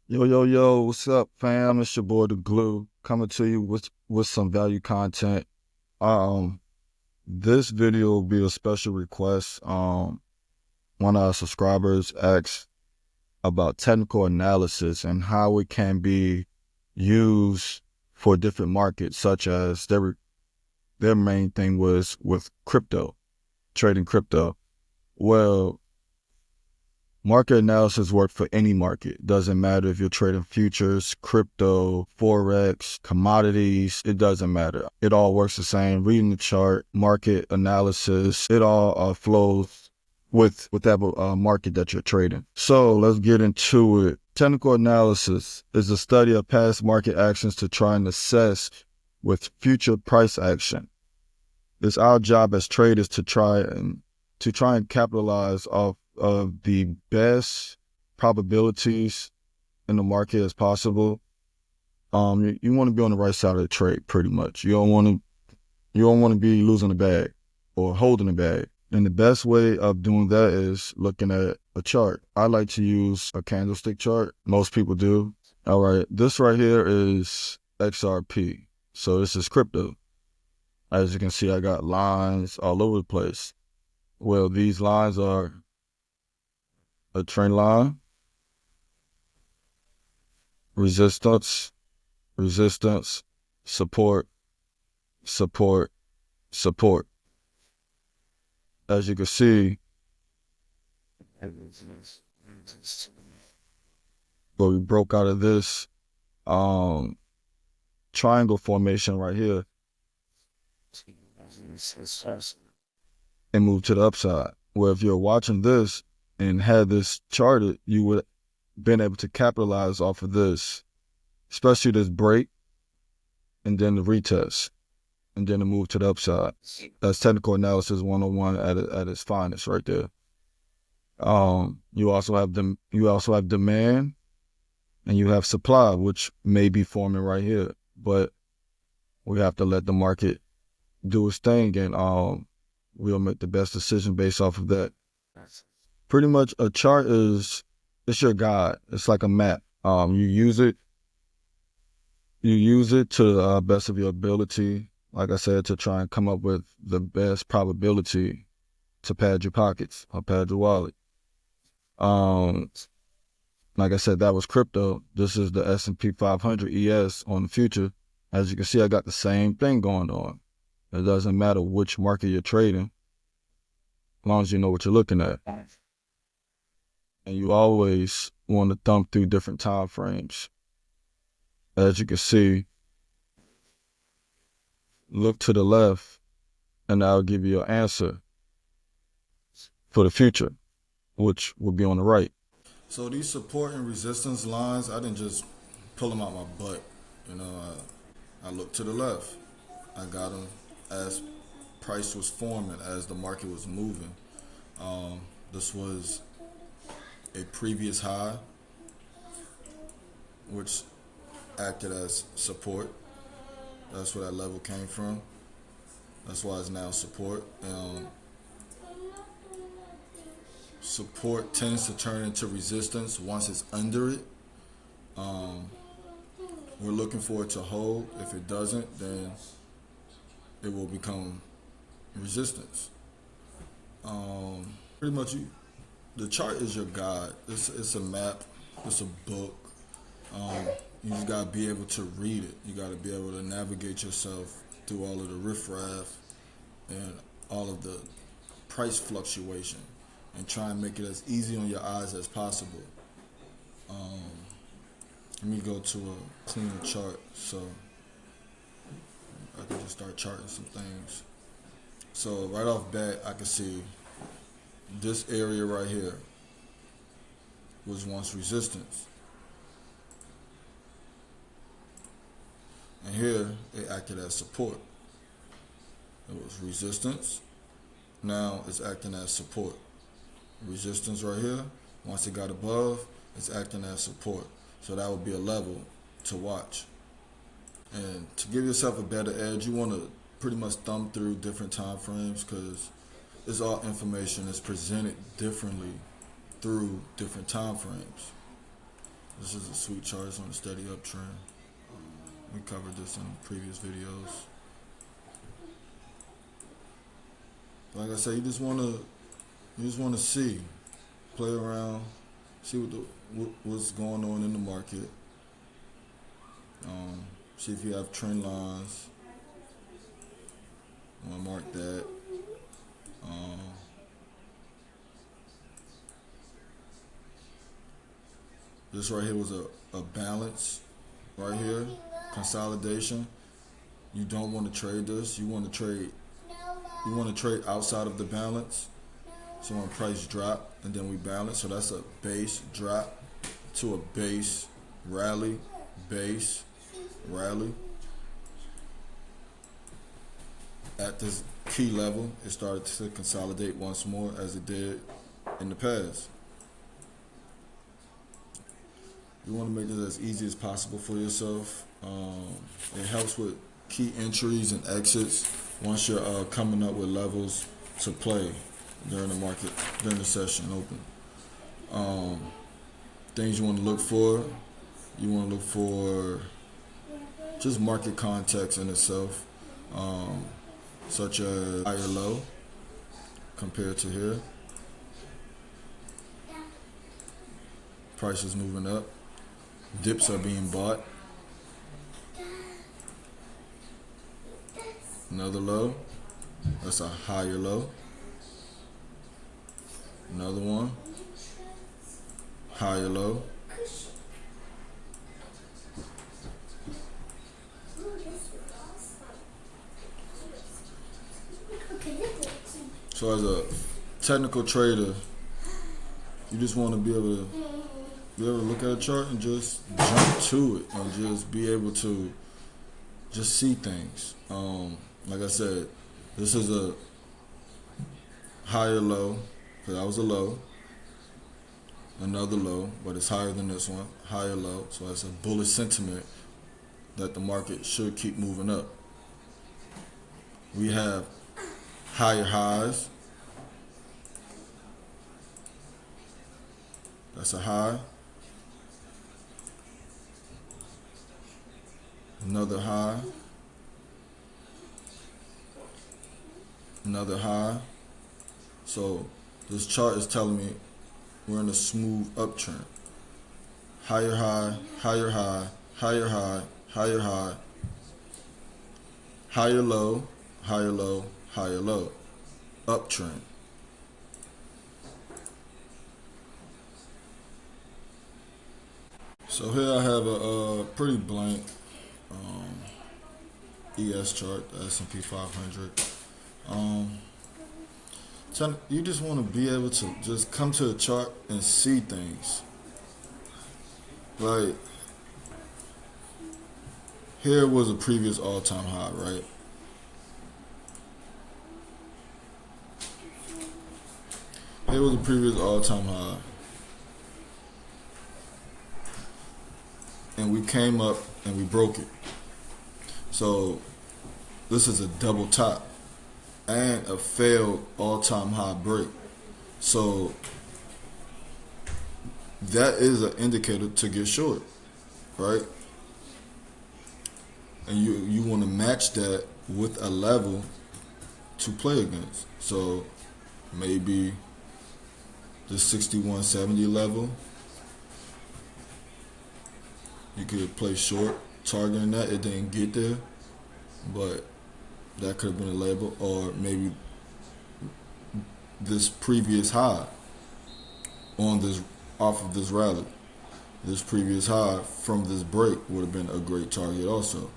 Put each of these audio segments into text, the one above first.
Yo, yo, yo, what's up, fam? It's your boy The Glue coming to you with some value content. Um, this video will be a special request. One of our subscribers asked about technical analysis and how it can be used for different markets, such as their main thing was with crypto, trading crypto. Well, market analysis work for any market. Doesn't matter if you're trading futures, crypto, forex, commodities. It doesn't matter. It all works the same. Reading the chart, market analysis. It all flows with whatever market that you're trading. So let's get into it. Technical analysis is the study of past market actions to try and assess with future price action. It's our job as traders to try and capitalize off of the best probabilities in the market as possible. You want to be on the right side of the trade, pretty much. You don't want to be losing the bag or holding the bag. And the best way of doing that is looking at a chart. I like to use a candlestick chart. Most people do. All right, this right here is XRP. So this is crypto. As you can see, I got lines all over the place. Well, these lines are a trend line, resistance, resistance, support, support, support. As you can see, but we broke out of this um, triangle formation right here and moved to the upside. Where if you're watching this and had this charted, you would been able to capitalize off of this, especially this break and then the retest and then the move to the upside. That's technical analysis 101 at its finest right there. You also have demand and you have supply, which may be forming right here, but we have to let the market do its thing, and we'll make the best decision based off of that. Pretty much, a chart it's your guide. It's like a map. You use it to the best of your ability. Like I said, to try and come up with the best probability to pad your pockets or pad your wallet. Um, like I said, that was crypto. This is the S&P 500 ES on the future. As you can see, I got the same thing going on. It doesn't matter which market you're trading, as long as you know what you're looking at. And you always want to thumb through different time frames. As you can see, look to the left, and I'll give you an answer for the future, which will be on the right. So these support and resistance lines, I didn't just pull them out my butt. You know, I looked to the left. I got them as price was forming, as the market was moving. This was a previous high, which acted as support. That's where that level came from. That's why it's now support. Support tends to turn into resistance once it's under it. We're looking for it to hold. If it doesn't, then it will become resistance. Pretty much, the chart is your guide. It's a map. It's a book. You just gotta be able to read it. You gotta be able to navigate yourself through all of the riffraff and all of the price fluctuation, and try and make it as easy on your eyes as possible. Let me go to a cleaner chart so I can just start charting some things. So right off bat, I can see this area right here was once resistance. And here, it acted as support. It was resistance. Now it's acting as support. Resistance right here. Once it got above, it's acting as support. So that would be a level to watch. And to give yourself a better edge, you want to pretty much thumb through different time frames, because it's all information that's presented differently through different time frames. This is a sweet chart. It's on a steady uptrend. We covered this in previous videos. Like I said, you just wanna see, play around, see what's going on in the market. See if you have trend lines. I'm gonna mark that. This right here was a balance right here, consolidation. You don't want to trade this. You want to trade outside of the balance. So when price drop and then we balance, so that's a base drop to a base rally, base rally. At this key level, it started to consolidate once more as it did in the past. You want to make this as easy as possible for yourself. It helps with key entries and exits once you're coming up with levels to play during the market, during the session open. Things you want to look for. You want to look for just market context in itself, such as higher low compared to here. Price is moving up. Dips are being bought. Another low. That's a higher low. Another one. Higher low. So as a technical trader, you just want to be able to look at a chart and just jump to it and just be able to just see things. Like I said, this is a higher low, because that was a low. Another low, but it's higher than this one. Higher low, so that's a bullish sentiment that the market should keep moving up. We have higher highs. That's a high. Another high. Another high. So this chart is telling me we're in a smooth uptrend. Higher high, higher high, higher high, higher high, higher low, higher low, higher low. Uptrend. So here I have a pretty blank ES chart, the S&P 500. You just want to be able to just come to a chart and see things. Like, here was a previous all-time high, right? Here was a previous all-time high. And we came up and we broke it. So this is a double top and a failed all-time high break. So that is an indicator to get short, right? And you want to match that with a level to play against. So maybe the 6170 level. You could play short, targeting that. It didn't get there, but that could have been a label. Or maybe this previous high off of this rally. This previous high from this break would have been a great target also.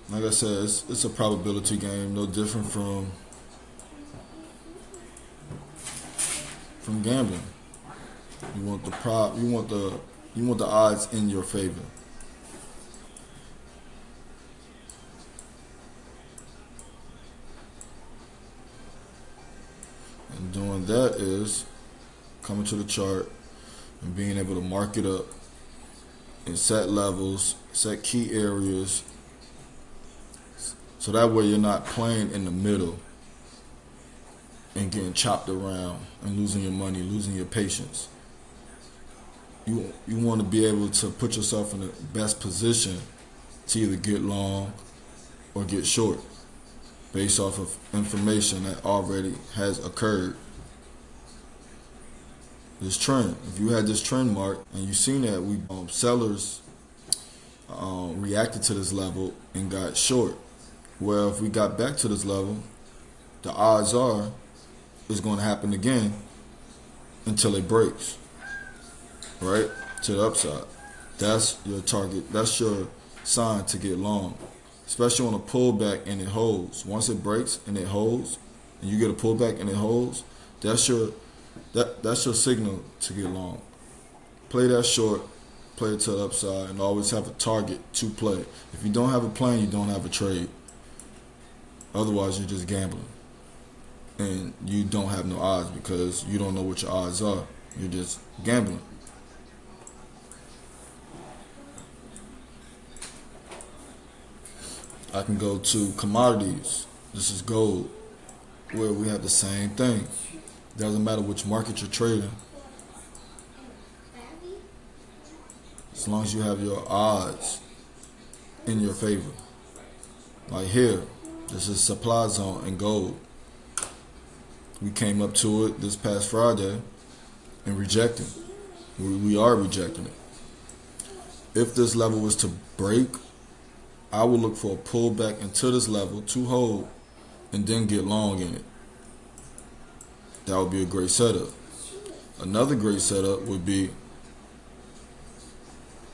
Like I said, it's a probability game, no different from gambling. You want the odds in your favor. And doing that is coming to the chart and being able to mark it up and set levels, set key areas, So that way you're not playing in the middle and getting chopped around and losing your money, losing your patience. You want to be able to put yourself in the best position to either get long or get short based off of information that already has occurred. This trend, if you had this trend mark and you seen that sellers reacted to this level and got short, well, if we got back to this level, the odds are it's going to happen again until it breaks, right, to the upside. That's your target. That's your sign to get long, especially on a pullback and it holds. Once it breaks and it holds, and you get a pullback and it holds, that's your signal to get long. Play that short, play it to the upside, and always have a target to play. If you don't have a plan, you don't have a trade. Otherwise, you're just gambling. And you don't have no odds because you don't know what your odds are. You're just gambling. I can go to commodities. This is gold, where we have the same thing. Doesn't matter which market you're trading. As long as you have your odds in your favor. Like here, this is supply zone in gold. We came up to it this past Friday and rejected. We are rejecting it. If this level was to break, I would look for a pullback into this level to hold and then get long in it. That would be a great setup. Another great setup would be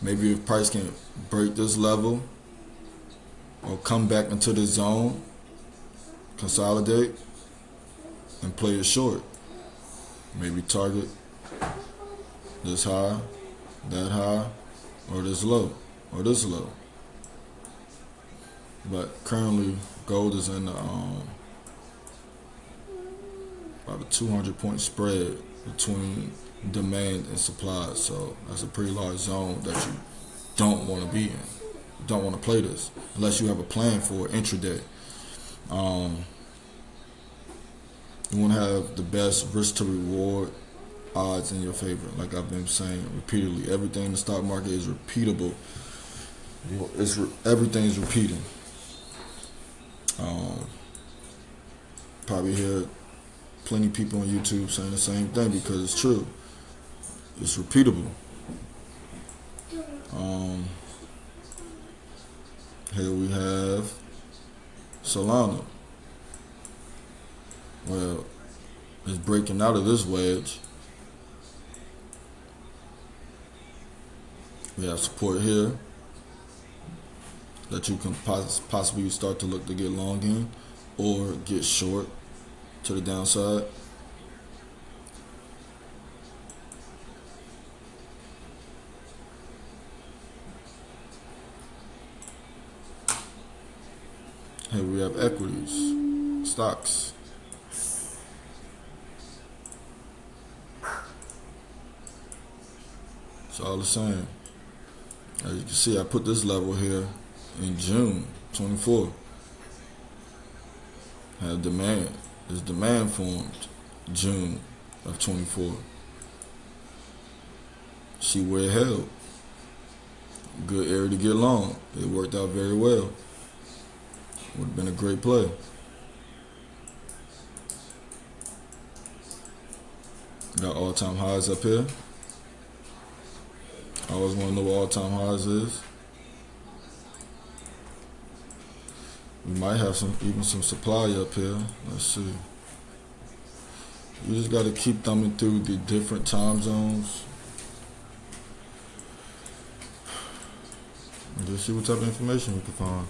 maybe if price can break this level or come back into the zone, consolidate, and play it short. Maybe target this high, that high, or this low, or this low. But currently, gold is in the about a 200-point spread between demand and supply. So that's a pretty large zone that you don't want to be in. You don't want to play this unless you have a plan for it intraday. You want to have the best risk to reward odds in your favor. Like I've been saying repeatedly, everything in the stock market is repeatable. Everything is repeating. Probably hear plenty of people on YouTube saying the same thing because it's true. It's repeatable. Here we have Solana. Well, it's breaking out of this wedge. We have support here that you can possibly start to look to get long in or get short to the downside. Here we have equities, stocks. It's all the same. As you can see, I put this level here in June 24. Had demand. This demand formed June of 24. See where it held. Good area to get long. It worked out very well. Would have been a great play. Got all-time highs up here. I always want to know what all-time highs is. We might have even some supply up here. Let's see. You just got to keep thumbing through the different time zones. And just see what type of information we can find.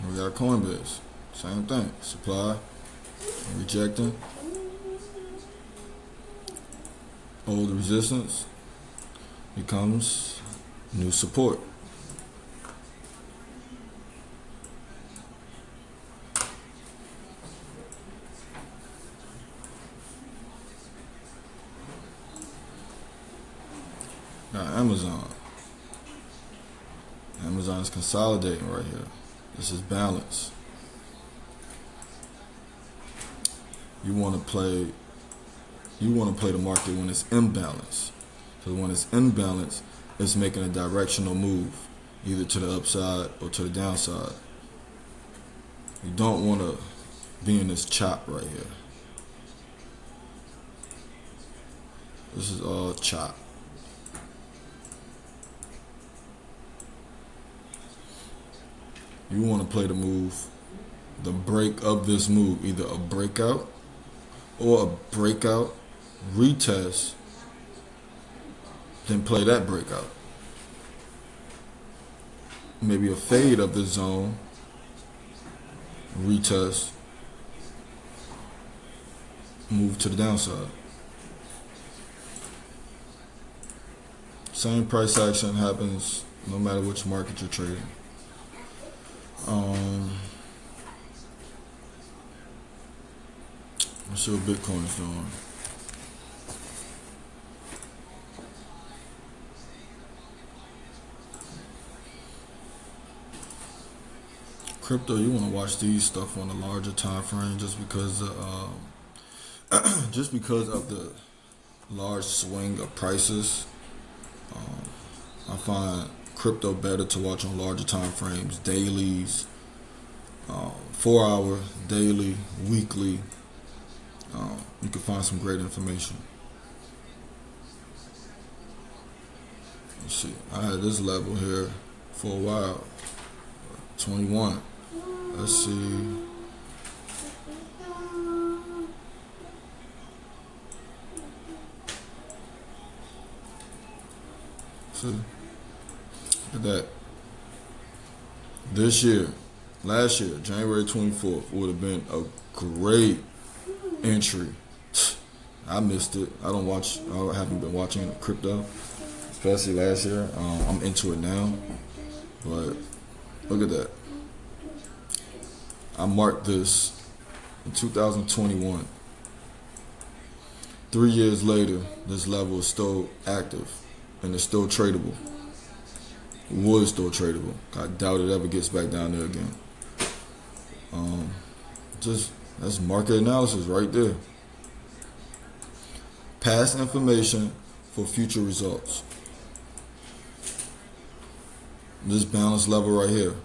We got Coinbase, same thing, supply, rejecting, old resistance becomes new support. Got Amazon. Amazon is consolidating right here. This is balance. You want to play the market when it's imbalance. So when it's imbalance, it's making a directional move, either to the upside or to the downside. You don't want to be in this chop right here. This is all chop. You want to play the move, the break of this move, either a breakout or a breakout, retest, then play that breakout. Maybe a fade of the zone, retest, move to the downside. Same price action happens no matter which market you're trading. Let's see what Bitcoin is doing. Crypto, you want to watch these stuff on a larger time frame, just because of the large swing of prices. I find crypto better to watch on larger time frames, dailies, 4 hour, daily, weekly. You can find some great information. Let's see, I had this level here for a while, 21. Let's see. See, look at that. This year, last year, January 24th, would have been a great entry. I missed it. I haven't been watching crypto, especially last year. I'm into it now, but look at that. I marked this in 2021. 3 years later, this level is still active and it's still tradable. Was still tradable. I doubt it ever gets back down there again. That's market analysis right there. Past information for future results. This balance level right here.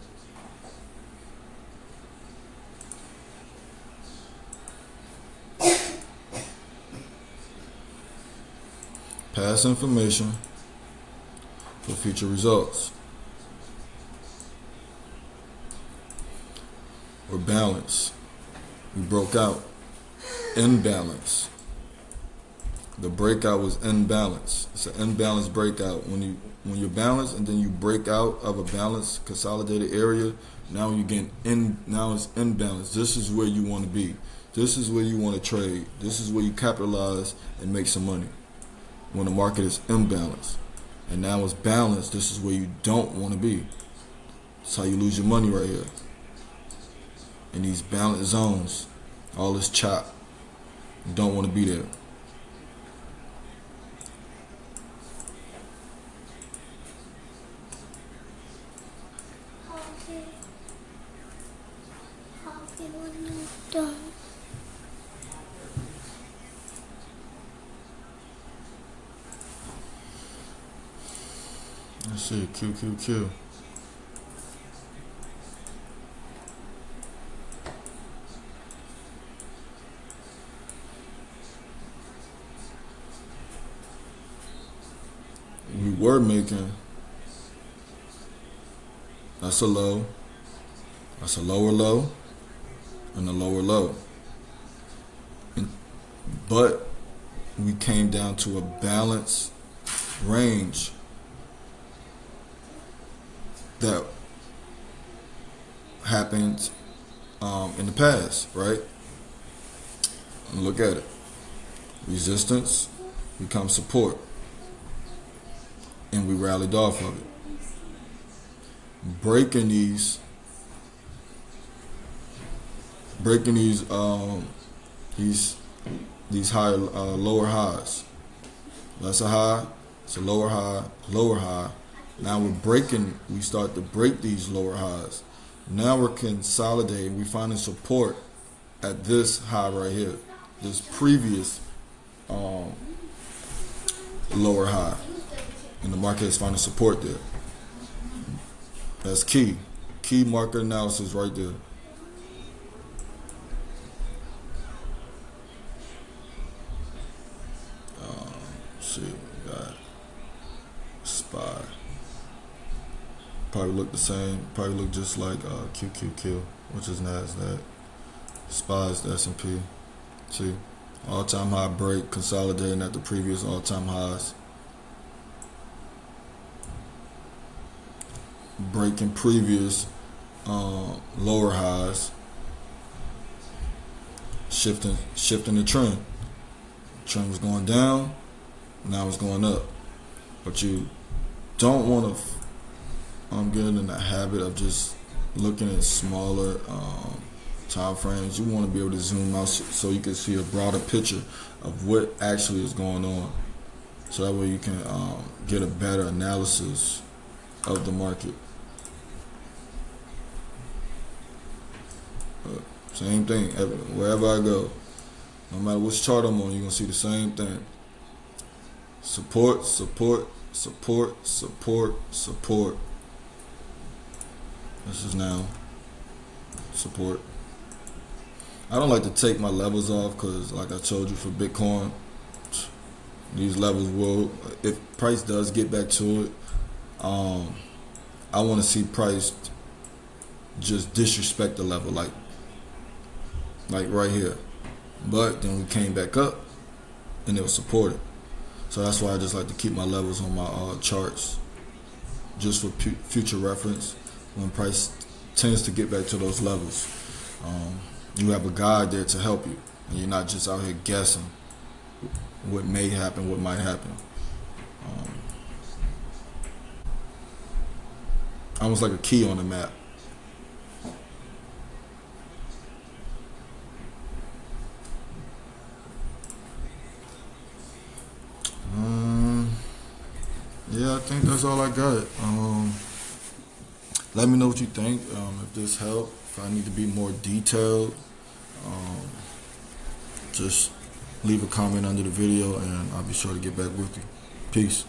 Past information for future results. Or balance. We broke out. Imbalance. The breakout was imbalance. It's an imbalanced breakout. When you're balanced and then you break out of a balanced consolidated area, now you get now it's imbalanced. This is where you want to be. This is where you want to trade. This is where you capitalize and make some money. When the market is imbalanced. And now it's balanced, this is where you don't want to be. That's how you lose your money right here. In these balanced zones, all this chop. You don't want to be there. Let's see, QQQ. We were making, that's a low, that's a lower low, and a lower low. But we came down to a balanced range that happened in the past, right? And look at it. Resistance becomes support. And we rallied off of it. Breaking these higher, lower highs. That's a high, It's a lower high, lower high. Now we start to break these lower highs. Now we're consolidating, we're finding support at this high right here, this previous lower high. And the market is finding support there. That's key. Key market analysis right there. Shit, we got SPY. Probably look the same. Probably look just like QQQ, which is NASDAQ. SPY is the S&P. See, all-time high break, consolidating at the previous all-time highs. Breaking previous lower highs. Shifting the trend. Trend was going down. Now it's going up. But you don't want to get in the habit of just looking at smaller time frames. You want to be able to zoom out so you can see a broader picture of what actually is going on. So that way you can get a better analysis of the market. Same thing, wherever I go. No matter which chart I'm on, you're going to see the same thing. Support, support, support, support, support. This is now support. I don't like to take my levels off because, like I told you, for Bitcoin, these levels will, if price does get back to it, I want to see price just disrespect the level, like right here. But then we came back up and it was supported. So that's why I just like to keep my levels on my charts, just for future reference. When price tends to get back to those levels, you have a guide there to help you, and you're not just out here guessing what may happen, what might happen. Almost like a key on the map. Yeah, I think that's all I got. Let me know what you think, if this helped, if I need to be more detailed. Just leave a comment under the video and I'll be sure to get back with you. Peace.